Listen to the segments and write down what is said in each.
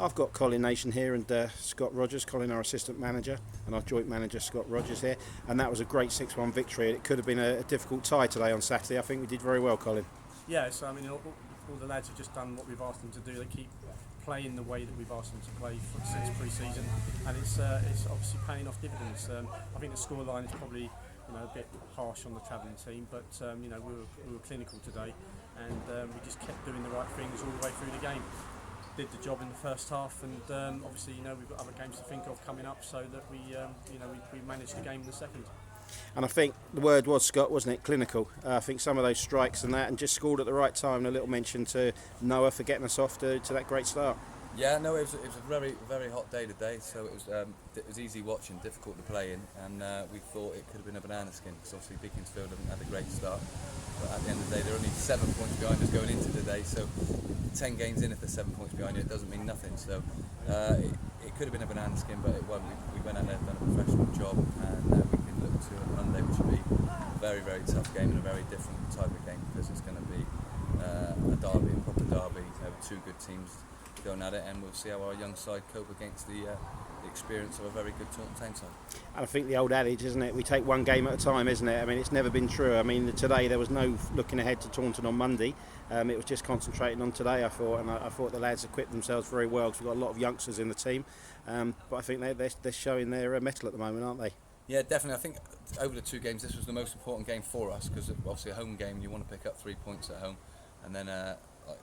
I've got Colin Nation here and Scott Rogers, Colin our assistant manager, and our joint manager Scott Rogers here. And that was a great 6-1 victory. It could have been a difficult tie today on Saturday. I think we did very well, Colin. Yeah, so I mean, all the lads have just done what we've asked them to do. They keep playing the way that we've asked them to play since pre-season, and it's obviously paying off dividends. I think the scoreline is probably a bit harsh on the travelling team, but we were clinical today, and we just kept doing the right things all the way through the game. Did the job in the first half, and obviously we've got other games to think of coming up, so that we managed the game in the second. And I think the word was, Scott, wasn't it? Clinical. I think some of those strikes and that, and just scored at the right time. And a little mention to Noah for getting us off to that great start. Yeah, no, it was a very, very hot day today, so it was easy watching, difficult to play in, and we thought it could have been a banana skin, because obviously Beaconsfield haven't had a great start, but at the end of the day they're only 7 points behind us going into the day, so 10 games in, if they're 7 points behind you, it doesn't mean nothing, so it could have been a banana skin, but it wasn't. We went out there, done a professional job, and we can look to Monday, which will be a very, very tough game and a very different type of game, because it's going to be a derby, a proper derby, two good teams going at it, and we'll see how our young side cope against the experience of a very good Taunton Town side. And I think the old adage, isn't it? We take one game at a time, isn't it? I mean, it's never been true. I mean, today there was no looking ahead to Taunton on Monday. It was just concentrating on today, I thought, and I thought the lads equipped themselves very well, because we've got a lot of youngsters in the team. But I think they're showing their mettle at the moment, aren't they? Yeah, definitely. I think over the two games, this was the most important game for us, because obviously a home game, you want to pick up 3 points at home, and then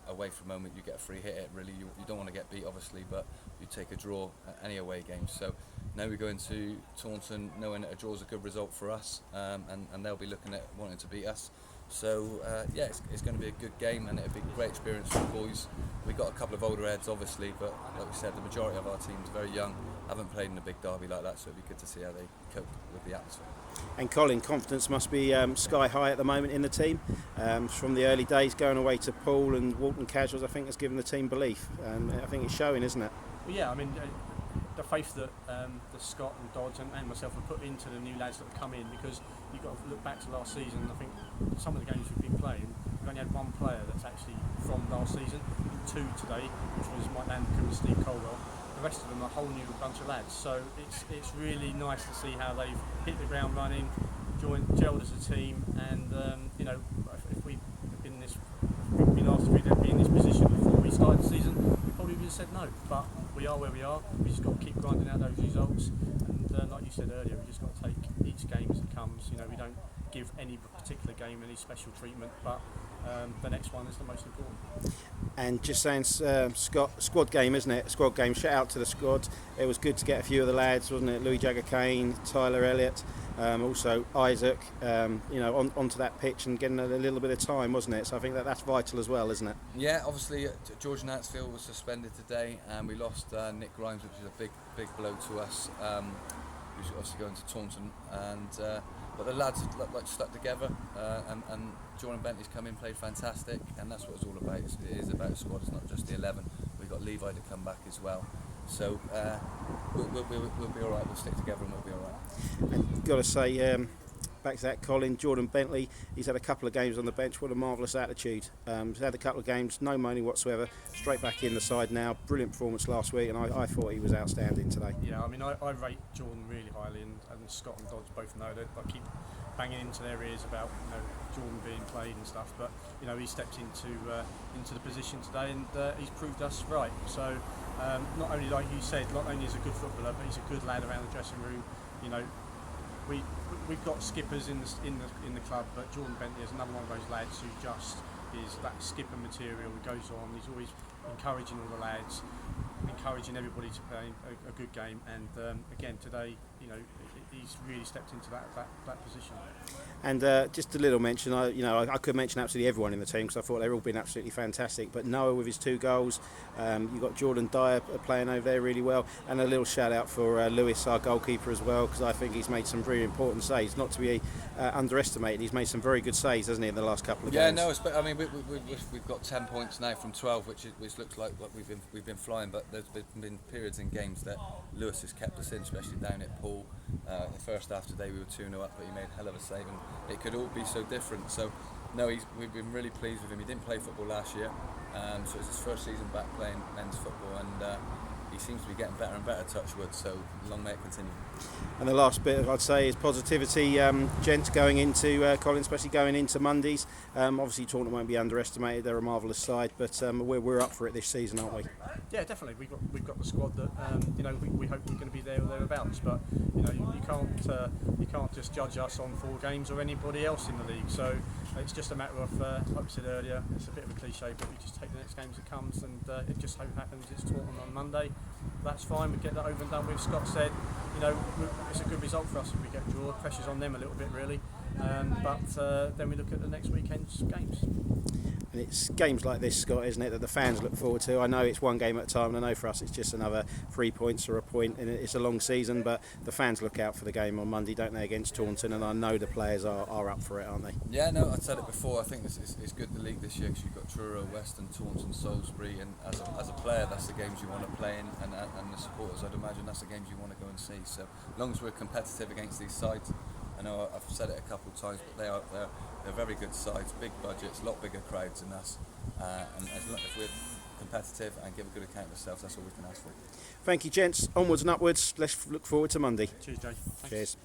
away from moment you get a free hit. It really, you don't want to get beat, obviously, but you take a draw at any away game. So now we go into Taunton knowing that a draw is a good result for us, and they'll be looking at wanting to beat us. So it's going to be a good game, and it'll be a great experience for the boys. We've got a couple of older heads, obviously, but like we said, the majority of our team's very young, haven't played in a big derby like that, so it'll be good to see how they cope with the atmosphere. And Colin, confidence must be sky high at the moment in the team. From the early days, going away to Poole and Walton Casuals, I think has given the team belief, and I think it's showing, isn't it? Well, yeah, I mean, the faith that Scott and Dodds and myself have put into the new lads that have come in, because you've got to look back to last season. I think some of the games we've been playing, we've only had one player that's actually from last season, two today, which was Mike Landicum and Steve Colwell. The rest of them are a whole new bunch of lads, so it's really nice to see how they've hit the ground running, gelled as a team, and if we'd been asked if we'd be in this position before we started the season, we probably would have said no, but we are where we are. We just got to keep grinding out those results, and like you said earlier, we just got to take each game as it comes. We don't give any particular game any special treatment, but the next one is the most important. And just saying, Scott, squad game, isn't it? Squad game. Shout out to the squad. It was good to get a few of the lads, wasn't it? Louis Jagger Kane, Tyler Elliott, also Isaac, onto that pitch and getting a little bit of time, wasn't it? So I think that's vital as well, isn't it? Yeah, obviously George Natsfield was suspended today, and we lost Nick Grimes, which is a big blow to us. Who's obviously going to Taunton, and but the lads like stuck together, and Jordan Bentley's come in, played fantastic, and that's what it's all about. It is about a squad. It's not just the 11. We've got Levi to come back as well, so we'll be all right. We'll stick together and we'll be all right. And got to say, back to that, Colin, Jordan Bentley, he's had a couple of games on the bench. What a marvellous attitude. He's had a couple of games, no moaning whatsoever, straight back in the side now. Brilliant performance last week, and I thought he was outstanding today. Yeah, I mean, I rate Jordan really highly, and Scott and Dodds both know that. I keep banging into their ears about Jordan being played and stuff, but he stepped into the position today, and he's proved us right. So not only, like you said, not only is he a good footballer, but he's a good lad around the dressing room. We've got skippers in the club, but Jordan Bentley is another one of those lads who just is that skipper material. He goes on. He's always encouraging all the lads, encouraging everybody to play a good game. And again today, he's really stepped into that position. And just a little mention, I could mention absolutely everyone in the team, because I thought they've all been absolutely fantastic. But Noah with his 2 goals, you've got Jordan Dyer playing over there really well, and a little shout out for Lewis, our goalkeeper, as well, because I think he's made some very important saves, not to be underestimated. He's made some very good saves, hasn't he, in the last couple of games? Yeah, no, I mean we've got 10 points now from 12, which looks like we've been flying. But there's been periods in games that Lewis has kept us in, especially down at Poole. The first half today we were 2-0 up, but he made a hell of a save, and it could all be so different. So No, we've been really pleased with him. He didn't play football last year, so it's his first season back playing men's football, and he seems to be getting better and better, touch wood, so long may it continue. And the last bit, I'd say, is positivity, gents, going into Colin, especially going into Mondays. Obviously, Taunton won't be underestimated. They're a marvellous side, but we're up for it this season, aren't we? Yeah, definitely. We've got the squad that we hope we're going to be there or thereabouts. But you can't just judge us on 4 games or anybody else in the league. So it's just a matter of, like we said earlier, it's a bit of a cliche, but we just take the next game as it comes, and it just so happens it's Taunton on Monday. That's fine. We get that over and done with. Scott said, it's a good result for us if we get a draw. Pressure's on them a little bit, really. But then we look at the next weekend's games. And it's games like this, Scott, isn't it, that the fans look forward to. I know it's one game at a time, and I know for us it's just another 3 points or a point, and it's a long season, but the fans look out for the game on Monday, don't they, against Taunton, and I know the players are up for it, aren't they? Yeah, no, I've said it before, I think it's good, the league this year, because you've got Truro, Weston, Taunton, Salisbury, and as a player that's the games you want to play in, and the supporters, I'd imagine that's the games you want to go and see. So as long as we're competitive against these sides, I know I've said it a couple of times, but they're very good sides, big budgets, a lot bigger crowds than us, and if we're competitive and give a good account of ourselves, that's all we can ask for. Thank you, gents. Onwards and upwards. Let's look forward to Monday. Cheers, Jay. Thanks. Cheers.